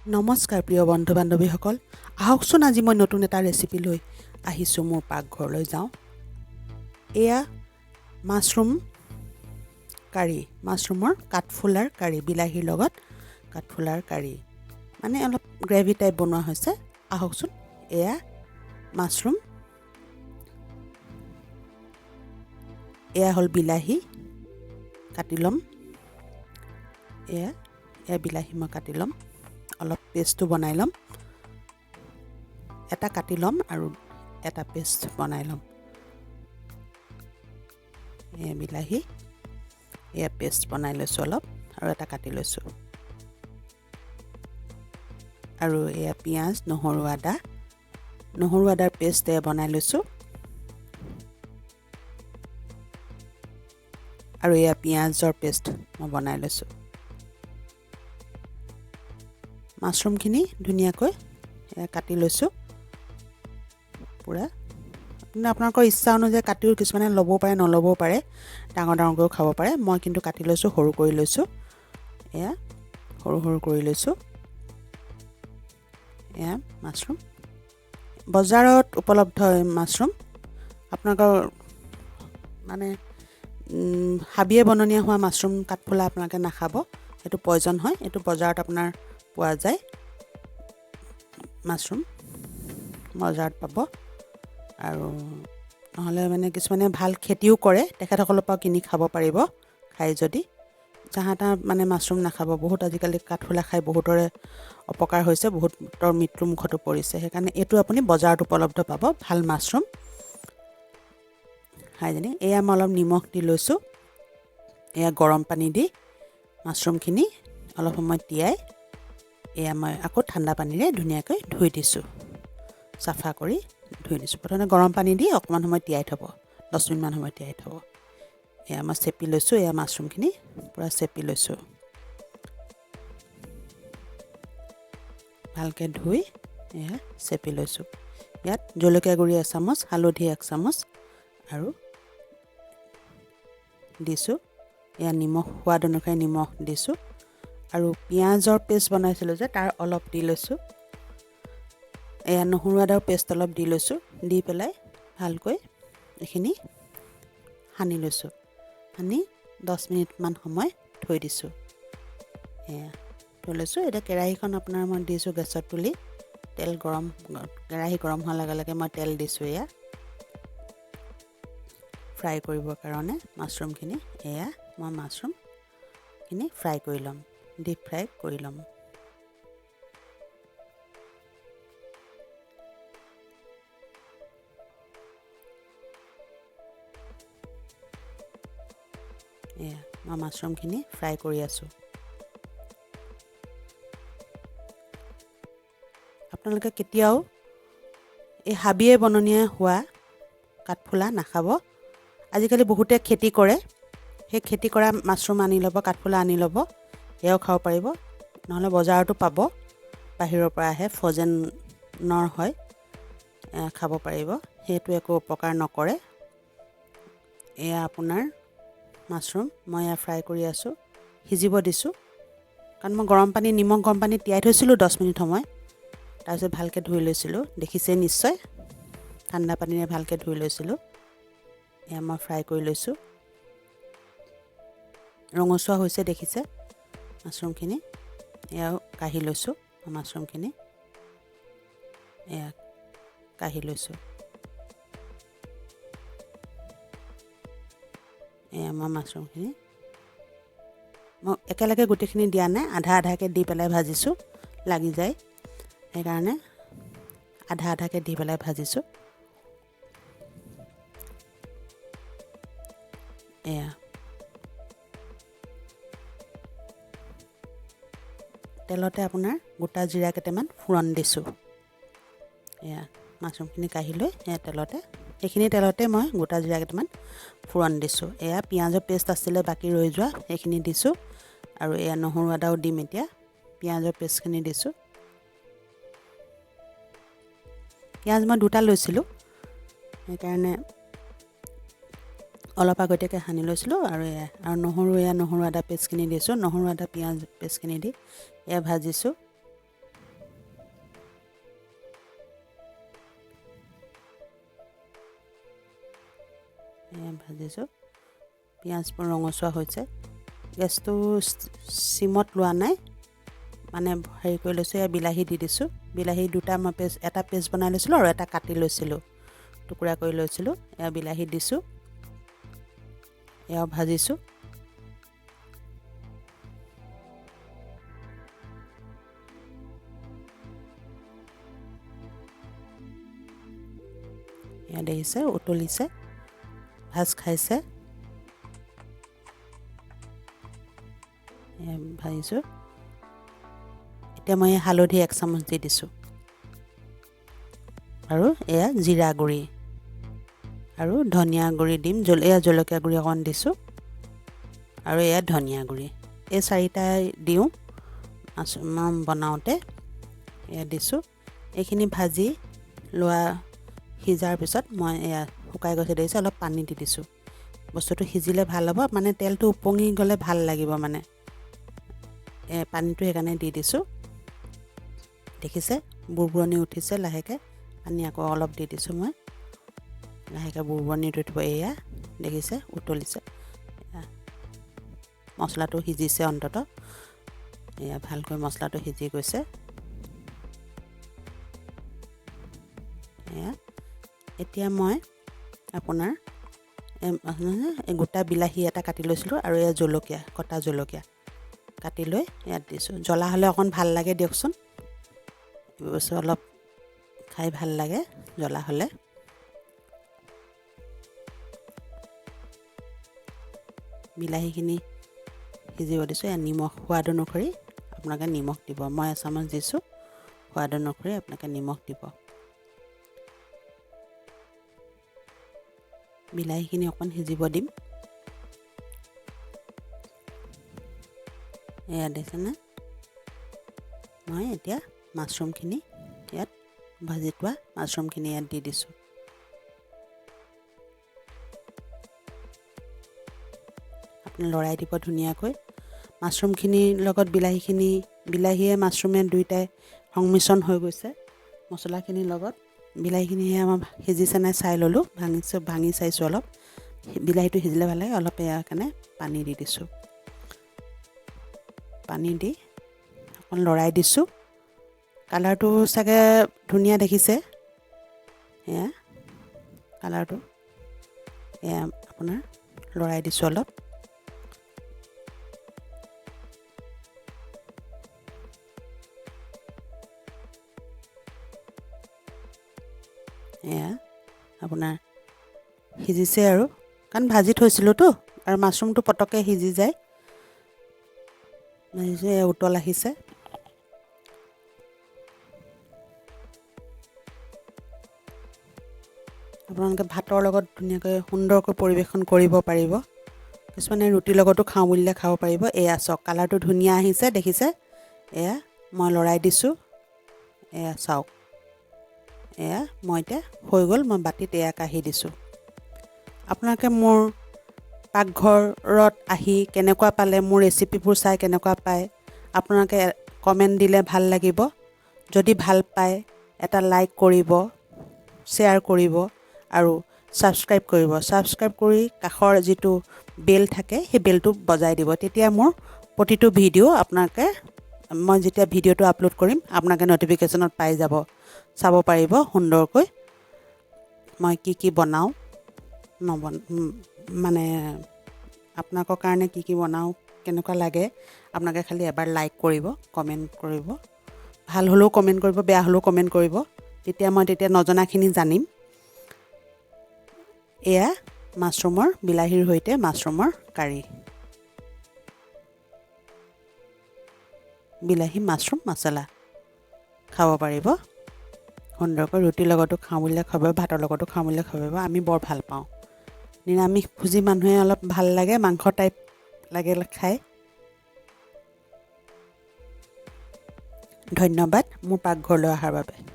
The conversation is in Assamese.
নমস্কাৰ প্ৰিয় বন্ধু বান্ধৱীসকল, আহকচোন আজি মই নতুন এটা ৰেচিপি লৈ আহিছোঁ। মোৰ পাকঘৰলৈ যাওঁ। এয়া মাছৰুম কাৰী, মাছৰুমৰ কাঠফুলাৰ কাৰী, বিলাহীৰ লগত কাঠফুলাৰ কাৰী, মানে অলপ গ্ৰেভি টাইপ বনোৱা হৈছে। আহকচোন, এয়া মাছৰুম, এয়া হ'ল বিলাহী, কাটি ল'ম। এয়া বিলাহী মই কাটি ল'ম, অলপ পেষ্টটো বনাই ল'ম। এটা কাটি ল'ম আৰু এটা পেষ্ট বনাই ল'ম। এয়া বিলাহী, এয়া পেষ্ট বনাই লৈছোঁ অলপ, আৰু এটা কাটি লৈছোঁ। আৰু এয়া পিঁয়াজ, নহৰু আদাৰ পেষ্ট এয়া বনাই লৈছোঁ। আৰু এয়া পিঁয়াজৰ পেষ্ট মই বনাই লৈছোঁ। মাছৰুমখিনি ধুনীয়াকৈ কাটি লৈছোঁ পূৰা। আপোনালোকৰ ইচ্ছা অনুযায়ী কাটিও কিছুমানে ল'বও পাৰে, নল'বও পাৰে, ডাঙৰ ডাঙৰকৈও খাব পাৰে। মই কিন্তু কাটি লৈছোঁ, সৰু কৰি লৈছোঁ। এয়া সৰু সৰু কৰি লৈছোঁ। এয়া মাছৰুম, বজাৰত উপলব্ধ মাছৰুম। আপোনালোকৰ মানে হাবিয়ে বননীয়া হোৱা মাছৰুম কাঠফুলা আপোনালোকে নাখাব, এইটো পয়জন হয়। এইটো বজাৰত আপোনাৰ পোৱা যায়, মাছৰুম বজাৰত পাব। আৰু নহ'লে মানে কিছুমানে ভাল খেতিও কৰে, তেখেতসকলৰ পৰা কিনি খাব পাৰিব। খাই যদি যাহা তাহ মানে মাছৰুম নাখাব। বহুত আজিকালি কাঠফুলা খাই বহুতৰে অপকাৰ হৈছে, বহুতৰ মৃত্যু মুখতো পৰিছে। সেইকাৰণে এইটো আপুনি বজাৰত উপলব্ধ পাব, ভাল মাছৰুম খাই জানি। এয়া মই অলপ নিমখ দি লৈছোঁ। এয়া গৰম পানী দি মাছৰুমখিনি অলপ সময় তিয়াই এয়া মই আকৌ ঠাণ্ডা পানীৰে ধুনীয়াকৈ ধুই দিছোঁ, চাফা কৰি ধুই দিছোঁ। প্ৰথমে গৰম পানী দি অকণমান সময় তিয়াই থ'ব, 10 মিনিটমান সময় তিয়াই থ'ব। এয়া মই চেপি লৈছোঁ, এয়া মাছৰুমখিনি পূৰা চেপি লৈছোঁ। ভালকৈ ধুই এয়া চেপি লৈছোঁ। ইয়াত জলকীয়া গুড়ি 1 চামুচ, হালধি 1 চামুচ আৰু দিছোঁ। এয়া নিমখ, সোৱাদ অনুসৰি নিমখ দিছোঁ। আৰু পিঁয়াজৰ পেষ্ট বনাইছিলোঁ যে, তাৰ অলপ দি লৈছোঁ। এয়া নহৰু আদাৰ পেষ্ট অলপ দি লৈছোঁ। দি পেলাই ভালকৈ এইখিনি সানি লৈছোঁ। সানি 10 মিনিটমান সময় থৈ দিছোঁ। এয়া থৈ লৈছোঁ। এতিয়া কেৰাহীখন আপোনাৰ মই দিছোঁ গেছত তুলি, তেল গৰম, কেৰাহী গৰম হোৱাৰ লগে লগে মই তেল দিছোঁ। এয়া ফ্ৰাই কৰিবৰ কাৰণে মাছৰুমখিনি, এয়া মই মাছৰুমখিনি ফ্ৰাই কৰি ল'ম, ডিপ ফ্ৰাই কৰি ল'ম। এয়া মই মাছৰুমখিনি ফ্ৰাই কৰি আছোঁ। আপোনালোকে কেতিয়াও এই হাবিয়ে বননীয়া হোৱা কাঠফুলা নাখাব। আজিকালি বহুতে খেতি কৰে, সেই খেতি কৰা মাছৰুম আনি ল'ব, কাঠফুলা আনি ল'ব, সেয়াও খাব পাৰিব। নহ'লে বজাৰতো পাব, বাহিৰৰ পৰা আহে, ফ্ৰ'জেনৰ হয়, খাব পাৰিব। সেইটো একো উপকাৰ নকৰে। এয়া আপোনাৰ মাছৰুম মই এয়া ফ্ৰাই কৰি আছোঁ, সিজিব দিছোঁ। কাৰণ মই নিমখ গৰম পানী তিয়াই থৈছিলোঁ 10 মিনিট সময়, তাৰপিছত ভালকৈ ধুই লৈছিলোঁ, দেখিছে নিশ্চয়, ঠাণ্ডা পানীৰে ভালকৈ ধুই লৈছিলোঁ। এয়া মই ফ্ৰাই কৰি লৈছোঁ, ৰঙচুৱা হৈছে দেখিছে মাছৰুমখিনি। এয়াও কাঢ়ি লৈছোঁ মাছৰুমখিনি, এয়া কাঢ়ি লৈছোঁ। এয়া মই মাছৰুমখিনি মই একেলগে গোটেইখিনি দিয়া নাই, আধা আধাকৈ দি পেলাই ভাজিছোঁ, লাগি যায়, সেইকাৰণে আধা আধাকৈ দি পেলাই ভাজিছোঁ। এয়া তেলতে আপোনাৰ গোটা জিৰা কেইটামান ফোৰণ দিছোঁ। এয়া মাছৰুমখিনি কাঢ়ি লৈ এয়া এইখিনি তেলতে মই গোটা জিৰা কেইটামান ফোৰণ দিছোঁ। এয়া পিঁয়াজৰ পেষ্ট আছিলে বাকী ৰৈ যোৱা, সেইখিনি দিছোঁ। আৰু এয়া নহৰু আদাও দিম এতিয়া, পিঁয়াজৰ পেষ্টখিনি দিছোঁ। পিঁয়াজ মই 2টা লৈছিলোঁ, সেইকাৰণে অলপ আগতীয়াকৈ সানি লৈছিলোঁ। আৰু নহৰু আদা পেষ্টখিনি দিছোঁ। নহৰু আদা পিঁয়াজ পেষ্টখিনি দি এয়া ভাজিছোঁ। ভাজিছোঁ পিঁয়াজবোৰ ৰঙচুৱা হৈছে গেছটো চিমত লোৱা নাই মানে হেৰি কৰি লৈছোঁ এয়া বিলাহী দি দিছোঁ বিলাহী দুটা মই এটা পেষ্ট বনাই লৈছিলোঁ আৰু এটা কাটি লৈছিলোঁ টুকুৰা কৰি লৈছিলোঁ এয়া বিলাহী দিছোঁ এয়া ভাজিছোঁ এয়া দেখিছে উতলিছে ভাজ খাইছে এয়া ভাজিছোঁ এতিয়া মই হালধি 1 চামুচ দি দিছোঁ আৰু এয়া জিৰা গুড়ি আৰু ধনিয়া গুড়ি দিম এয়া জলকীয়া গুড়ি অকণ দিছোঁ আৰু এয়া ধনিয়া গুড়ি এই চাৰিটা দিওঁ মাছৰুম বনাওঁতে এয়া দিছোঁ এইখিনি ভাজি লোৱা সিজাৰ পিছত মই এয়া শুকাই গৈছে দেখিছে অলপ পানী দি দিছোঁ বস্তুটো সিজিলে ভাল হ'ব মানে তেলটো উপঙি গ'লে ভাল লাগিব মানে পানীটো সেইকাৰণে দি দিছোঁ দেখিছে বুৰবুৰণি উঠিছে লাহেকৈ পানী আকৌ অলপ দি দিছোঁ মই লাহেকৈ বুৰবুৰণিটো উঠিব এয়া দেখিছে উতলিছে মছলাটো সিজিছে অন্তত এয়া ভালকৈ মছলাটো সিজি গৈছে এয়া এতিয়া মই আপোনাৰ গোটা বিলাহী এটা কাটি লৈছিলোঁ আৰু এয়া জলকীয়া কটা জলকীয়া কাটি লৈ ইয়াত দিছোঁ জ্বলা হ'লে অকণ ভাল লাগে দিয়কচোন বস্তু অলপ খাই ভাল লাগে জ্বলা হ'লে বিলাহীখিনি সিজিব দিছোঁ এয়া নিমখ সোৱাদ অনুসৰি আপোনালোকে নিমখ দিব মই এচামুচ দিছোঁ সোৱাদ অনুসৰি আপোনালোকে নিমখ দিব বিলাহীখিনি অকণ সিজিব দিম এয়া দেখিছেনে মই এতিয়া মাছৰুমখিনি ইয়াত ভাজি থোৱা মাছৰুমখিনি ইয়াত দি দিছোঁ আপুনি লৰাই দিব ধুনীয়াকৈ মাছৰুমখিনিৰ লগত বিলাহীয়ে মাছৰুমে দুইটাই সংমিশ্ৰণ হৈ গৈছে মছলাখিনিৰ লগত বিলাহীখিনি আমাৰ সিজিছে নাই চাই ল'লোঁ ভাঙি চাইছোঁ অলপ বিলাহীটো সিজিলে ভাল লাগে অলপ এয়া কাৰণে পানী দি দিছোঁ পানী দি অকণ লৰাই দিছোঁ কালাৰটো চাগে ধুনীয়া দেখিছে এয়া কালাৰটো এয়া আপোনাৰ লৰাই দিছোঁ অলপ এয়া আপোনাৰ সিজিছে আৰু কাৰণ ভাজি থৈছিলোঁতো আৰু মাছৰুমটো পটককৈ সিজি যায় ভাজিছে উতল আহিছে আপোনালোকে ভাতৰ লগত ধুনীয়াকৈ সুন্দৰকৈ পৰিৱেশন কৰিব পাৰিব কিছুমানে ৰুটিৰ লগতো খাওঁ বুলিলে খাব পাৰিব এয়া চাওক কালাৰটো ধুনীয়া আহিছে দেখিছে এয়া মই লৰাই দিছোঁ এয়া চাওক এয়া মই এতিয়া হৈ গ'ল মই বাটিত এয়া কাঢ়ি দিছোঁ আপোনালোকে মোৰ পাকঘৰত আহি কেনেকুৱা পালে মোৰ ৰেচিপিবোৰ চাই কেনেকুৱা পায় আপোনালোকে কমেণ্ট দিলে ভাল লাগিব যদি ভাল পায় এটা লাইক কৰিব শ্বেয়াৰ কৰিব আৰু ছাবস্ক্ৰাইব কৰিব ছাবস্ক্ৰাইব কৰি কাষৰ যিটো বেল থাকে সেই বেলটো বজাই দিব তেতিয়া মোৰ প্ৰতিটো ভিডিঅ' আপোনালোকে মই যেতিয়া ভিডিঅ'টো আপলোড কৰিম আপোনালোকে নটিফিকেশ্যনত পাই যাব চাব পাৰিব সুন্দৰকৈ মই কি বনাওঁ মানে আপোনালোকৰ কাৰণে কি বনাওঁ কেনেকুৱা লাগে আপোনালোকে খালি এবাৰ লাইক কৰিব কমেণ্ট কৰিব ভাল হ'লেও কমেণ্ট কৰিব বেয়া হ'লেও কমেণ্ট কৰিব তেতিয়া মই নজনাখিনি জানিম এয়া মাছৰুমৰ বিলাহীৰ সৈতে মাছৰুমৰ কাৰী বিলাহী মাছৰুম মছলা খাব পাৰিব সুন্দৰকৈ ৰুটিৰ লগতো খাওঁ বুলিলে খাব ভাতৰ লগতো খাওঁ বুলিলে খাব আমি বৰ ভাল পাওঁ নিৰামিষ ভোজী মানুহে অলপ ভাল লাগে মাংস টাইপ লাগে খাই ধন্যবাদ মোৰ পাকঘৰলৈ অহাৰ বাবে